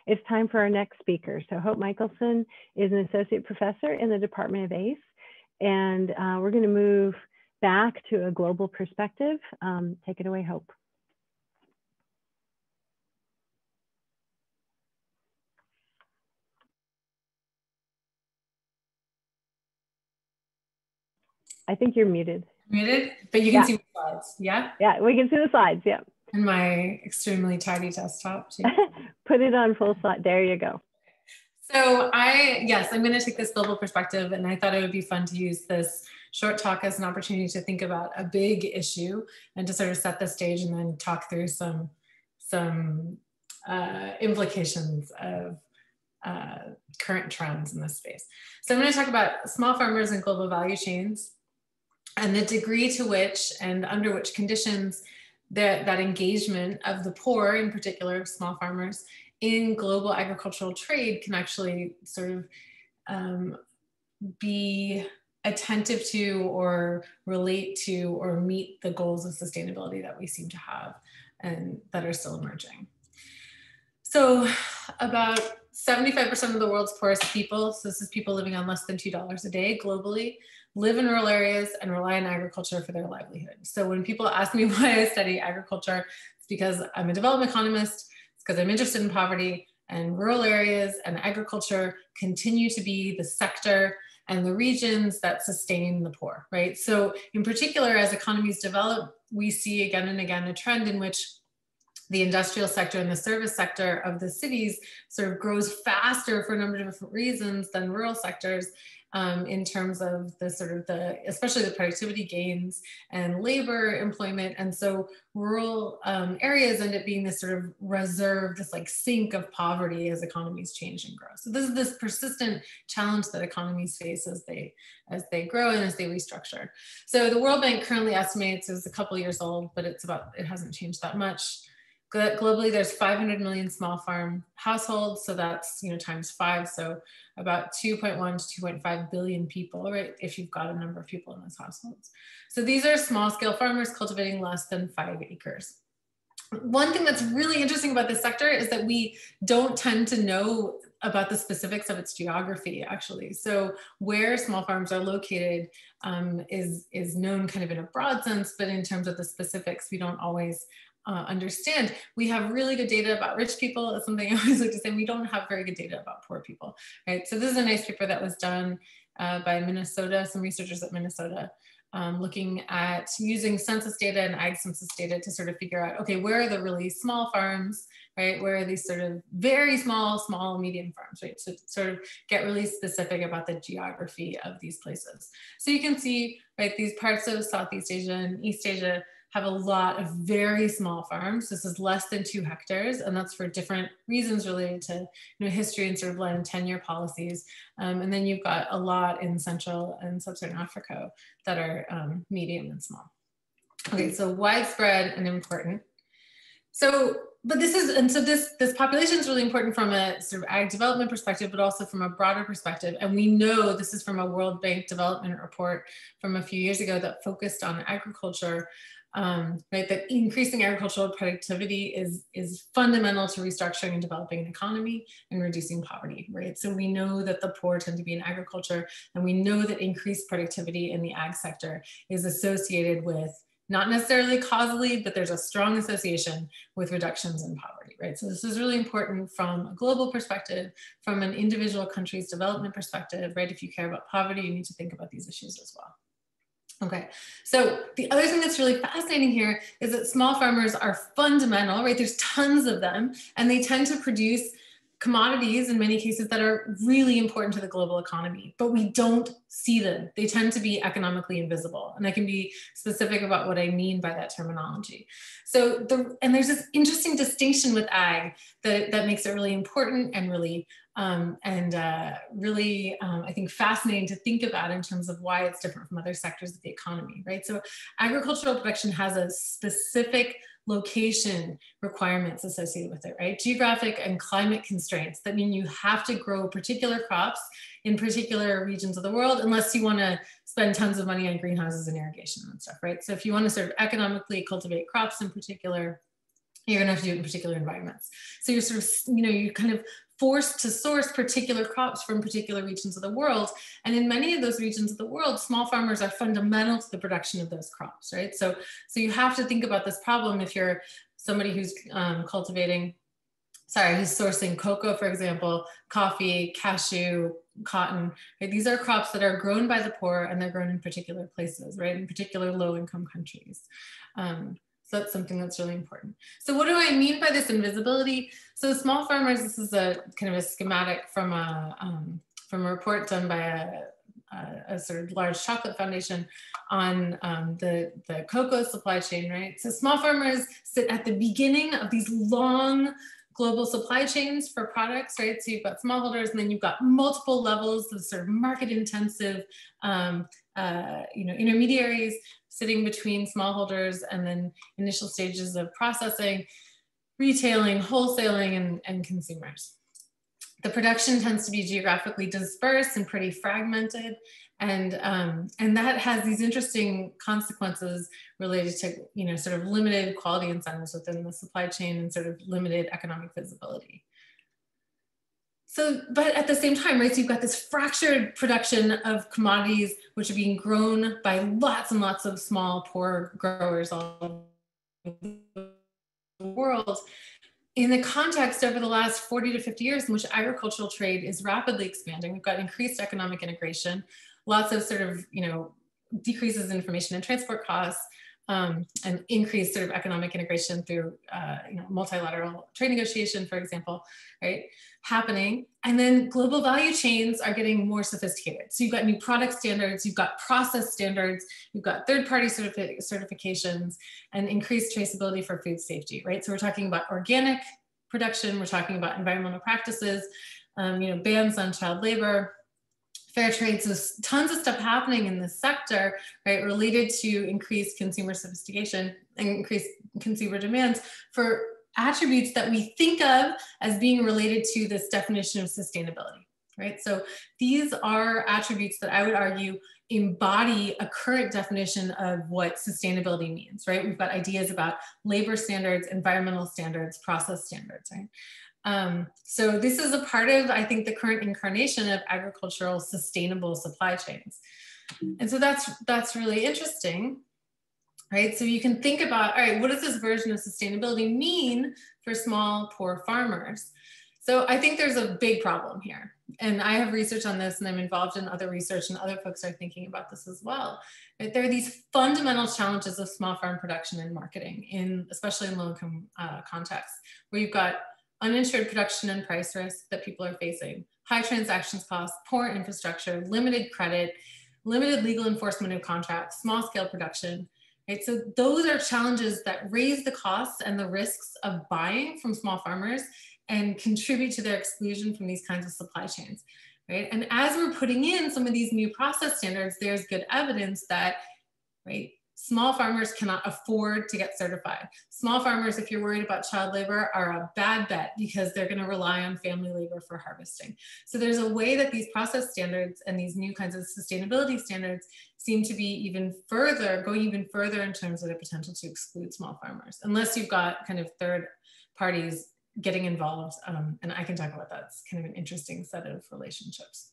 it's time for our next speaker. So Hope Michelson is an associate professor in the Department of ACE, and we're going to move back to a global perspective. Take it away, Hope. I think you're muted. Muted, but you can see the slides, yeah? Yeah, we can see the slides, yeah. And my extremely tidy desktop too. Put it on full slide, there you go. So yes, I'm gonna take this global perspective, and I thought it would be fun to use this short talk as an opportunity to think about a big issue and to sort of set the stage and then talk through some implications of current trends in this space. So I'm gonna talk about small farmers and global value chains, and the degree to which and under which conditions that engagement of the poor, in particular small farmers, in global agricultural trade can actually sort of be attentive to or relate to or meet the goals of sustainability that we seem to have and that are still emerging. So about 75% of the world's poorest people, so this is people living on less than $2 a day globally, live in rural areas and rely on agriculture for their livelihood. So when people ask me why I study agriculture, it's because I'm a development economist, it's because I'm interested in poverty, and rural areas and agriculture continue to be the sector and the regions that sustain the poor, right? So in particular, as economies develop, we see again and again a trend in which the industrial sector and the service sector of the cities sort of grows faster for a number of different reasons than rural sectors, in terms of the sort of especially the productivity gains and labor employment. And so rural areas end up being this sort of reserve, this like sink of poverty as economies change and grow. So this is this persistent challenge that economies face as they grow and as they restructure. So the World Bank currently estimates, it's a couple years old, but it hasn't changed that much. Globally, there's 500 million small farm households, so that's times 5, so about 2.1 to 2.5 billion people, right? If you've got a number of people in those households. So these are small-scale farmers cultivating less than 5 acres. One thing that's really interesting about this sector is that we don't tend to know about the specifics of its geography, actually. So where small farms are located is known kind of in a broad sense, but in terms of the specifics, we don't always understand. We have really good data about rich people. It's something I always like to say. We don't have very good data about poor people, right? So this is a nice paper that was done by Minnesota, some researchers at Minnesota, looking at using census data and ag census data to sort of figure out, okay, where are the really small farms, right? Where are these sort of very small, medium farms, right? To sort of get really specific about the geography of these places. So you can see, right, these parts of Southeast Asia and East Asia have a lot of very small farms. This is less than 2 hectares, and that's for different reasons related to history and sort of land tenure policies. And then you've got a lot in Central and Sub-Saharan Africa that are medium and small. Okay, so widespread and important. So, but this population is really important from a sort of ag development perspective, but also from a broader perspective. And we know this is from a World Bank development report from a few years ago that focused on agriculture. Right, that increasing agricultural productivity is fundamental to restructuring and developing an economy and reducing poverty, right? So we know that the poor tend to be in agriculture, and we know that increased productivity in the ag sector is associated with, not necessarily causally, but there's a strong association with reductions in poverty, right? So this is really important from a global perspective, from an individual country's development perspective, right? If you care about poverty, you need to think about these issues as well. Okay, so the other thing that's really fascinating here is that small farmers are fundamental, right? There's tons of them, and they tend to produce commodities in many cases that are really important to the global economy, but we don't see them. They tend to be economically invisible, and I can be specific about what I mean by that terminology. So, there's this interesting distinction with ag that makes it really important and really I think fascinating to think about in terms of why it's different from other sectors of the economy, right? So agricultural production has a specific location requirements associated with it, right? Geographic and climate constraints that mean you have to grow particular crops in particular regions of the world, unless you want to spend tons of money on greenhouses and irrigation and stuff, right? So if you want to sort of economically cultivate crops in particular you're going to have to do it in particular environments. So you're sort of, you know, you're kind of forced to source particular crops from particular regions of the world. And in many of those regions of the world, small farmers are fundamental to the production of those crops, right? So you have to think about this problem if you're somebody who's who's sourcing cocoa, for example, coffee, cashew, cotton, right? These are crops that are grown by the poor, and they're grown in particular places, right? In particular low-income countries. So that's something that's really important. So what do I mean by this invisibility? So small farmers, this is a kind of a schematic from a report done by a sort of large chocolate foundation on the cocoa supply chain, right? So small farmers sit at the beginning of these long global supply chains for products, right? So you've got smallholders, and then you've got multiple levels of sort of market intensive, intermediaries sitting between smallholders, and then initial stages of processing, retailing, wholesaling, and consumers. The production tends to be geographically dispersed and pretty fragmented, and that has these interesting consequences related to, you know, sort of limited quality incentives within the supply chain and sort of limited economic visibility. So, but at the same time, right, so you've got this fractured production of commodities which are being grown by lots and lots of small, poor growers all over the world, in the context over the last 40 to 50 years in which agricultural trade is rapidly expanding. We've got increased economic integration, lots of sort of, you know, decreases in information and transport costs, and increased sort of economic integration through, multilateral trade negotiation, for example, right, happening. And then global value chains are getting more sophisticated. So you've got new product standards, you've got process standards, you've got third-party certifications, and increased traceability for food safety, right? So we're talking about organic production, we're talking about environmental practices, bans on child labor, fair trade. So tons of stuff happening in this sector, right, related to increased consumer sophistication and increased consumer demands for attributes that we think of as being related to this definition of sustainability, right? So these are attributes that I would argue embody a current definition of what sustainability means, right? We've got ideas about labor standards, environmental standards, process standards, right? So this is a part of, I think, the current incarnation of agricultural sustainable supply chains. And so that's really interesting, right? So you can think about, all right, what does this version of sustainability mean for small, poor farmers? So I think there's a big problem here. And I have research on this, and I'm involved in other research, and other folks are thinking about this as well. Right? There are these fundamental challenges of small farm production and marketing, especially in low-income contexts, where you've got uninsured production and price risk that people are facing, high transactions costs, poor infrastructure, limited credit, limited legal enforcement of contracts, small scale production, right? So those are challenges that raise the costs and the risks of buying from small farmers and contribute to their exclusion from these kinds of supply chains, right? And as we're putting in some of these new process standards, there's good evidence that, right, small farmers cannot afford to get certified. Small farmers, if you're worried about child labor, are a bad bet because they're going to rely on family labor for harvesting. So there's a way that these process standards and these new kinds of sustainability standards seem to be going even further in terms of the potential to exclude small farmers, unless you've got kind of third parties getting involved. And I can talk about that. It's kind of an interesting set of relationships.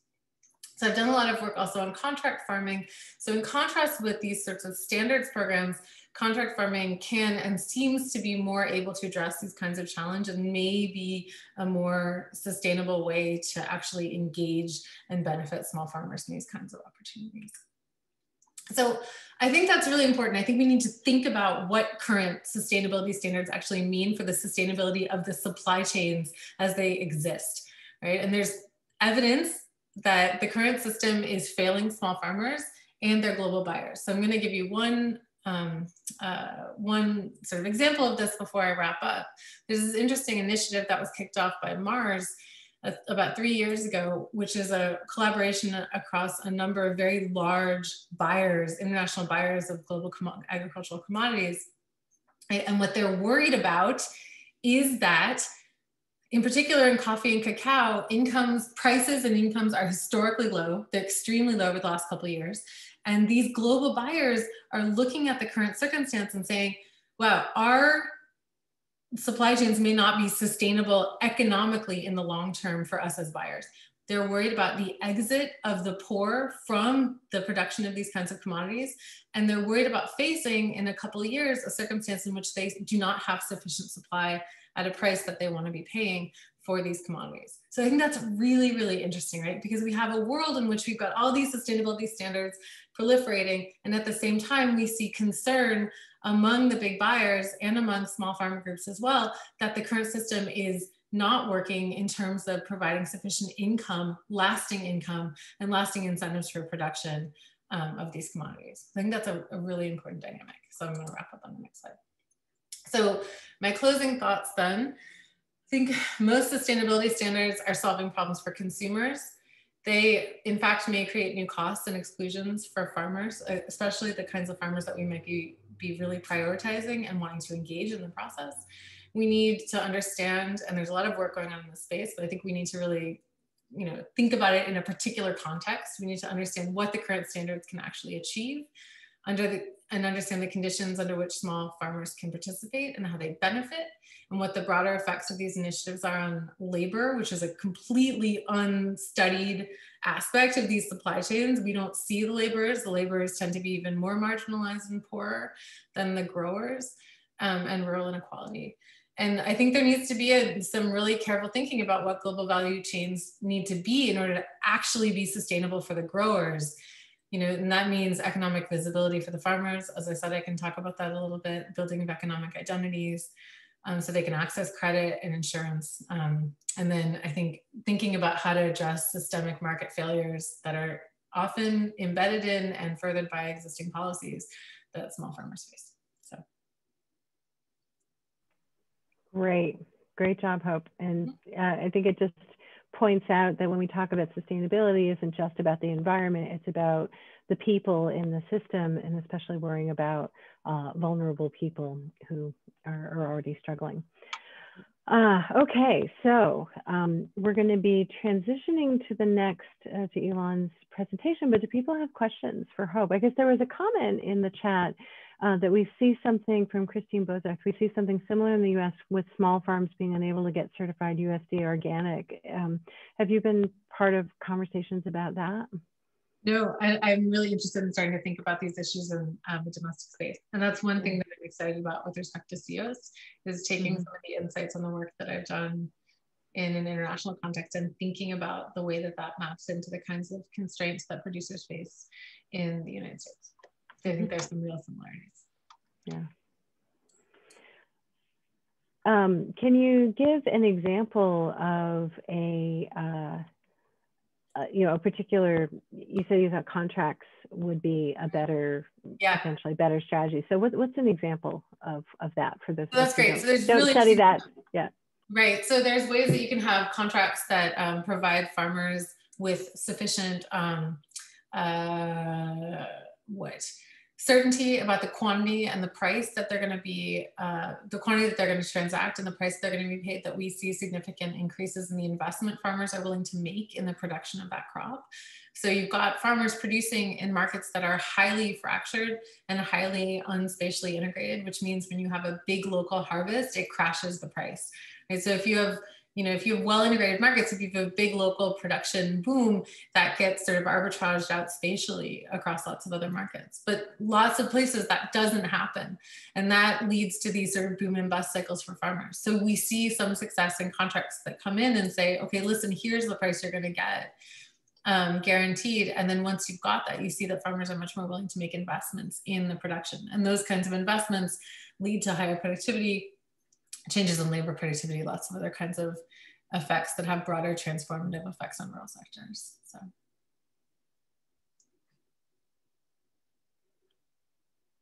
So I've done a lot of work also on contract farming. So in contrast with these sorts of standards programs, contract farming can and seems to be more able to address these kinds of challenges and may be a more sustainable way to actually engage and benefit small farmers in these kinds of opportunities. So I think that's really important. I think we need to think about what current sustainability standards actually mean for the sustainability of the supply chains as they exist, right? And there's evidence that the current system is failing small farmers and their global buyers. So I'm going to give you one sort of example of this before I wrap up. There's this interesting initiative that was kicked off by Mars about 3 years ago, which is a collaboration across a number of very large buyers, international buyers of global agricultural commodities. And what they're worried about is that, in particular in coffee and cacao, prices and incomes are historically low. They're extremely low over the last couple of years. And these global buyers are looking at the current circumstance and saying, wow, our supply chains may not be sustainable economically in the long term for us as buyers. They're worried about the exit of the poor from the production of these kinds of commodities. And they're worried about facing in a couple of years a circumstance in which they do not have sufficient supply at a price that they want to be paying for these commodities. So I think that's really, really interesting, right? Because we have a world in which we've got all these sustainability standards proliferating. And at the same time, we see concern among the big buyers and among small farm groups as well, that the current system is not working in terms of providing sufficient income, and lasting incentives for production of these commodities. I think that's a really important dynamic. So I'm going to wrap up on the next slide. So my closing thoughts then, I think most sustainability standards are solving problems for consumers. They, in fact, may create new costs and exclusions for farmers, especially the kinds of farmers that we might be really prioritizing and wanting to engage in the process. We need to understand, and there's a lot of work going on in this space, but I think we need to really, think about it in a particular context. We need to understand what the current standards can actually achieve and understand the conditions under which small farmers can participate and how they benefit, and what the broader effects of these initiatives are on labor, which is a completely unstudied aspect of these supply chains. We don't see the laborers. The laborers tend to be even more marginalized and poorer than the growers, and rural inequality. And I think there needs to be some really careful thinking about what global value chains need to be in order to actually be sustainable for the growers. And that means economic visibility for the farmers. As I said, I can talk about that a little bit, building of economic identities, so they can access credit and insurance. And then I think thinking about how to address systemic market failures that are often embedded in and furthered by existing policies that small farmers face. So. Great job, Hope. And I think it just points out that when we talk about sustainability, it isn't just about the environment, it's about the people in the system, and especially worrying about vulnerable people who are already struggling. Okay, so we're going to be transitioning to the next, to Elon's presentation, but do people have questions for Hope? I guess there was a comment in the chat that we see something from Christine Bozak. We see something similar in the US with small farms being unable to get certified USDA organic. Have you been part of conversations about that? No, I'm really interested in starting to think about these issues in the domestic space. And that's one thing that I'm excited about with respect to CEOS, is taking some of the insights on the work that I've done in an international context and thinking about the way that that maps into the kinds of constraints that producers face in the United States. So I think there's some real similarities. Yeah. Can you give an example of a particular, you said you thought contracts would be a better, potentially better strategy. So what's an example of that for this? So that's great. So there's don't really study that. Yeah. Right. So there's ways that you can have contracts that provide farmers with sufficient certainty about the quantity and the price that they're going to be, the quantity that they're going to transact and the price they're going to be paid, that we see significant increases in the investment farmers are willing to make in the production of that crop. So you've got farmers producing in markets that are highly fractured and highly unspatially integrated, which means when you have a big local harvest, it crashes the price. Right? So if you have well-integrated markets, if you have a big local production boom, that gets sort of arbitraged out spatially across lots of other markets. But lots of places that doesn't happen. And that leads to these sort of boom and bust cycles for farmers. So we see some success in contracts that come in and say, okay, listen, here's the price you're going to get, guaranteed. And then once you've got that, you see that farmers are much more willing to make investments in the production. And those kinds of investments lead to higher productivity, changes in labor productivity, lots of other kinds of effects that have broader transformative effects on rural sectors. So.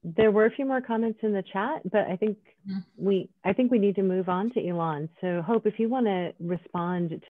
There were a few more comments in the chat, but I think we need to move on to Elon. So Hope, if you want to respond